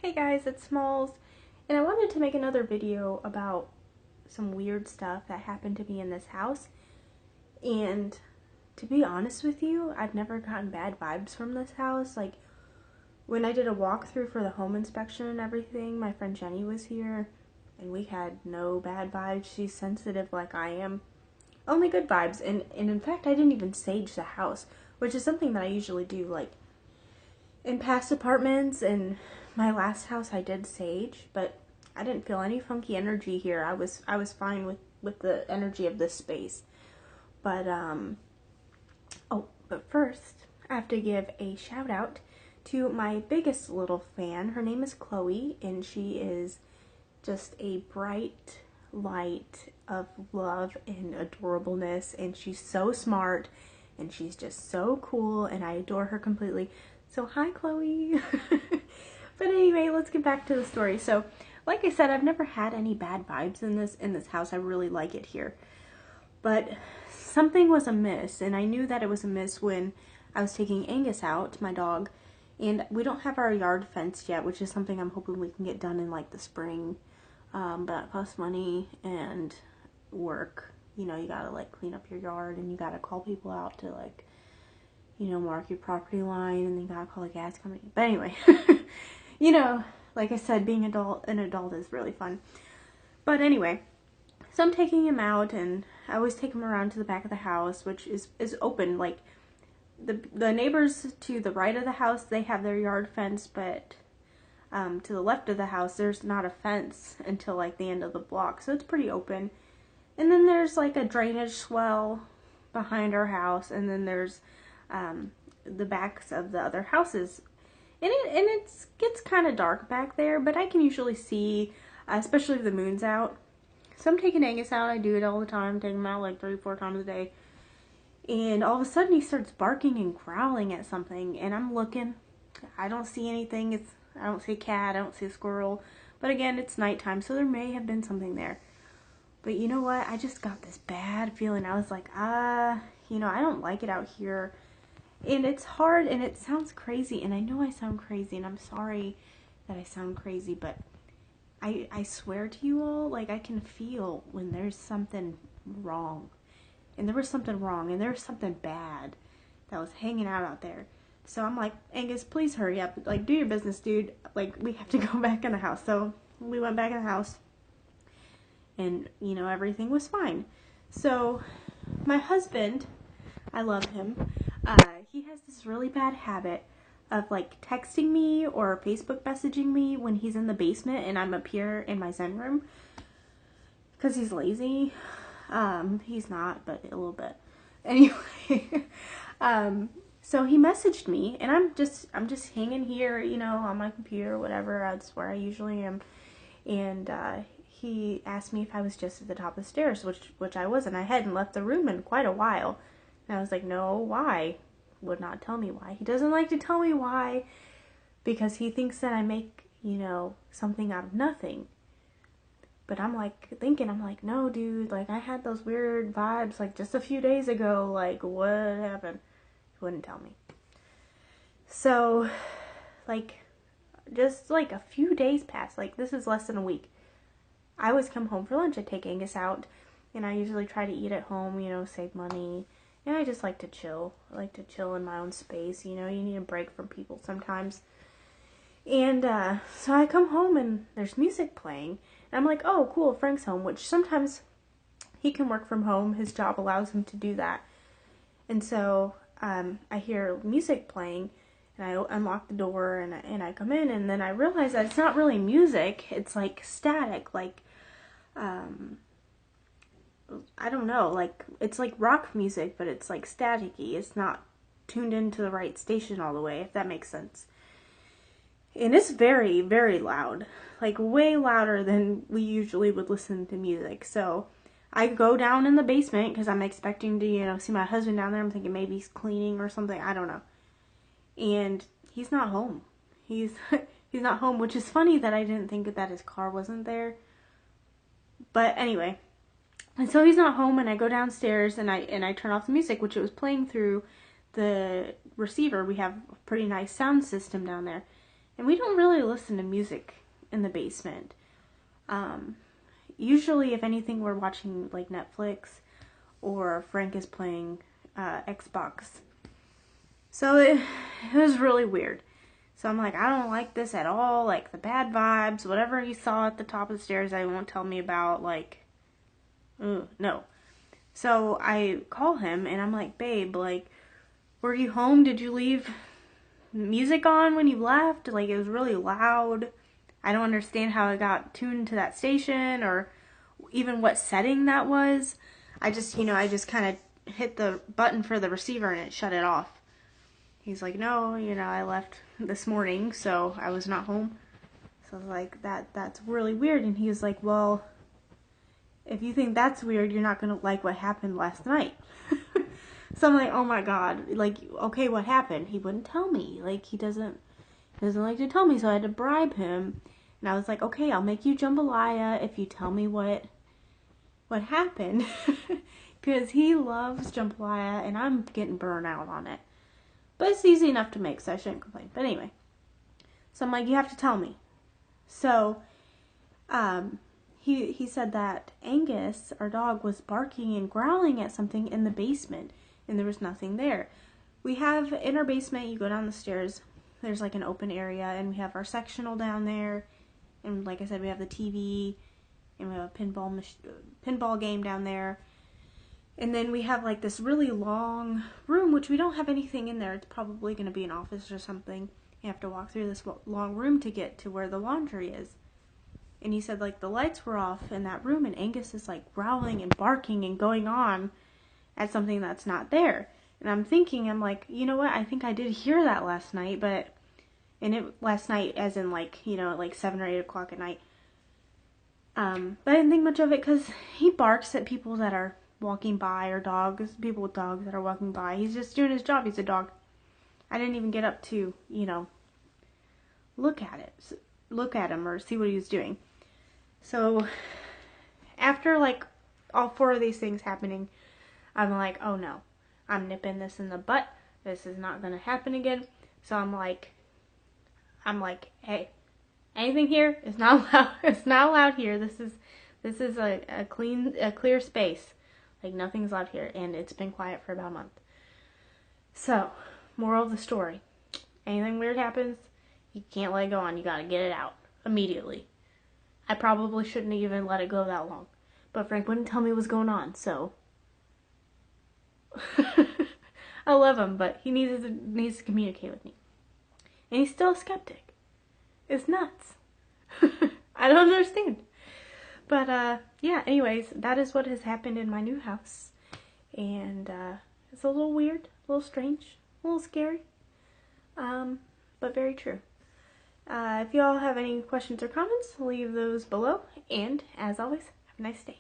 Hey guys, it's Smalls, and I wanted to make another video about some weird stuff that happened to me in this house. And to be honest with you, I've never gotten bad vibes from this house. Like, when I did a walkthrough for the home inspection and everything, my friend Jenny was here, and we had no bad vibes. She's sensitive like I am. Only good vibes, and in fact, I didn't even sage the house, which is something that I usually do, like, in past apartments. And my last house I did sage, but I didn't feel any funky energy here. I was fine with the energy of this space. But but first I have to give a shout out to my biggest little fan. Her name is Chloe, and she is just a bright light of love and adorableness, and she's so smart, and she's just so cool, and I adore her completely. So hi, Chloe. But anyway, let's get back to the story. So, like I said, I've never had any bad vibes in this house. I really like it here. But something was amiss, and I knew that it was amiss when I was taking Angus out, my dog, and we don't have our yard fenced yet, which is something I'm hoping we can get done in like the spring. But that costs money and work. You know, you gotta like clean up your yard, and you gotta call people out to like, you know, mark your property line, and then you gotta call the gas company. But anyway, you know, like I said, being an adult is really fun. But anyway, so I'm taking him out, and I always take him around to the back of the house, which is open. Like, the neighbors to the right of the house, they have their yard fenced, but to the left of the house, there's not a fence until like the end of the block, so it's pretty open. And then there's like a drainage swell behind our house, and then there's the backs of the other houses. And it gets kind of dark back there, but I can usually see, especially if the moon's out. So I'm taking Angus out. I do it all the time. Take him out like 3-4 times a day. And all of a sudden he starts barking and growling at something. And I'm looking. I don't see anything. I don't see a cat. I don't see a squirrel. But again, it's nighttime, so there may have been something there. But you know what? I just got this bad feeling. I was like, you know, I don't like it out here. And it's hard, and it sounds crazy, and I know I sound crazy, and I'm sorry that I sound crazy, but I swear to you all, like, I can feel when there's something wrong. And there was something wrong, and there was something bad that was hanging out there. So I'm like, Angus, please hurry up. Like, do your business, dude. Like, we have to go back in the house. So we went back in the house, and, you know, everything was fine. So my husband, I love him. He has this really bad habit of like texting me or Facebook messaging me when he's in the basement and I'm up here in my Zen room, because he's lazy. He's not, but a little bit. Anyway, so he messaged me, and I'm just hanging here, you know, on my computer or whatever. That's where I usually am. And he asked me if I was just at the top of the stairs, which I wasn't. I hadn't left the room in quite a while. And I was like, no, why? Would not tell me why. He doesn't like to tell me why, because he thinks that I make, you know, something out of nothing. But I'm like thinking, I'm like, no, dude, like I had those weird vibes like just a few days ago. Like, what happened? He wouldn't tell me. So, like, just like a few days passed. Like, this is less than a week. I always come home for lunch. I take Angus out, and I usually try to eat at home, you know, save money. And I just like to chill. I like to chill in my own space. You know, you need a break from people sometimes. And so I come home, and there's music playing. And I'm like, oh, cool, Frank's home, which sometimes he can work from home. His job allows him to do that. And so I hear music playing, and I unlock the door, and I come in, and then I realize that it's not really music. It's like static, like I don't know, like, it's like rock music, but it's like staticky. It's not tuned into the right station all the way, if that makes sense. And it's very, very loud. Like, way louder than we usually would listen to music. So I go down in the basement, because I'm expecting to, you know, see my husband down there. I'm thinking maybe he's cleaning or something. I don't know. And he's not home. He's not home, which is funny that I didn't think that his car wasn't there. But anyway. And so he's not home, and I go downstairs, and I turn off the music, which it was playing through the receiver. We have a pretty nice sound system down there. And we don't really listen to music in the basement. Usually, if anything, we're watching like Netflix, or Frank is playing Xbox. So it was really weird. So I'm like, I don't like this at all. Like the bad vibes, whatever he saw at the top of the stairs, I won't tell me about. Like, no. So I call him and I'm like, babe, like, were you home? Did you leave music on when you left? Like, it was really loud. I don't understand how it got tuned to that station or even what setting that was. I just kind of hit the button for the receiver and it shut it off. He's like, no, I left this morning, so I was not home. So I was like, that's really weird. And he was like, well, if you think that's weird, you're not going to like what happened last night. So I'm like, oh my God, like, okay, what happened? He wouldn't tell me. Like, he doesn't like to tell me, so I had to bribe him. And I was like, okay, I'll make you jambalaya if you tell me what happened. Because he loves jambalaya, and I'm getting burnt out on it. But it's easy enough to make, so I shouldn't complain. But anyway, so I'm like, you have to tell me. So, he said that Angus, our dog, was barking and growling at something in the basement, and there was nothing there. We have, in our basement, you go down the stairs, there's like an open area, and we have our sectional down there, and like I said, we have the TV, and we have a pinball game down there. And then we have like this really long room, which we don't have anything in there. It's probably going to be an office or something. You have to walk through this long room to get to where the laundry is. And he said like the lights were off in that room and Angus is like growling and barking and going on at something that's not there. And I'm like, you know what? I think I did hear that last night, last night as in like, like 7 or 8 o'clock at night. But I didn't think much of it because he barks at people that are walking by, or people with dogs that are walking by. He's just doing his job. He's a dog. I didn't even get up to, look at him or see what he was doing. So after like all 4 of these things happening, I'm like, oh no, I'm nipping this in the butt. This is not going to happen again. So I'm like, hey, anything here is not allowed. It's not allowed here. This is a clear space. Like, nothing's allowed here, and it's been quiet for about a month. So, moral of the story. Anything weird happens, you can't let it go on. You gotta get it out immediately. I probably shouldn't even let it go that long. But Frank wouldn't tell me what was going on, so. I love him, but he needs to communicate with me. And he's still a skeptic. It's nuts. I don't understand. But, yeah, anyways, that is what has happened in my new house. And, it's a little weird, a little strange, a little scary, but very true. If y'all have any questions or comments, leave those below. And, as always, have a nice day.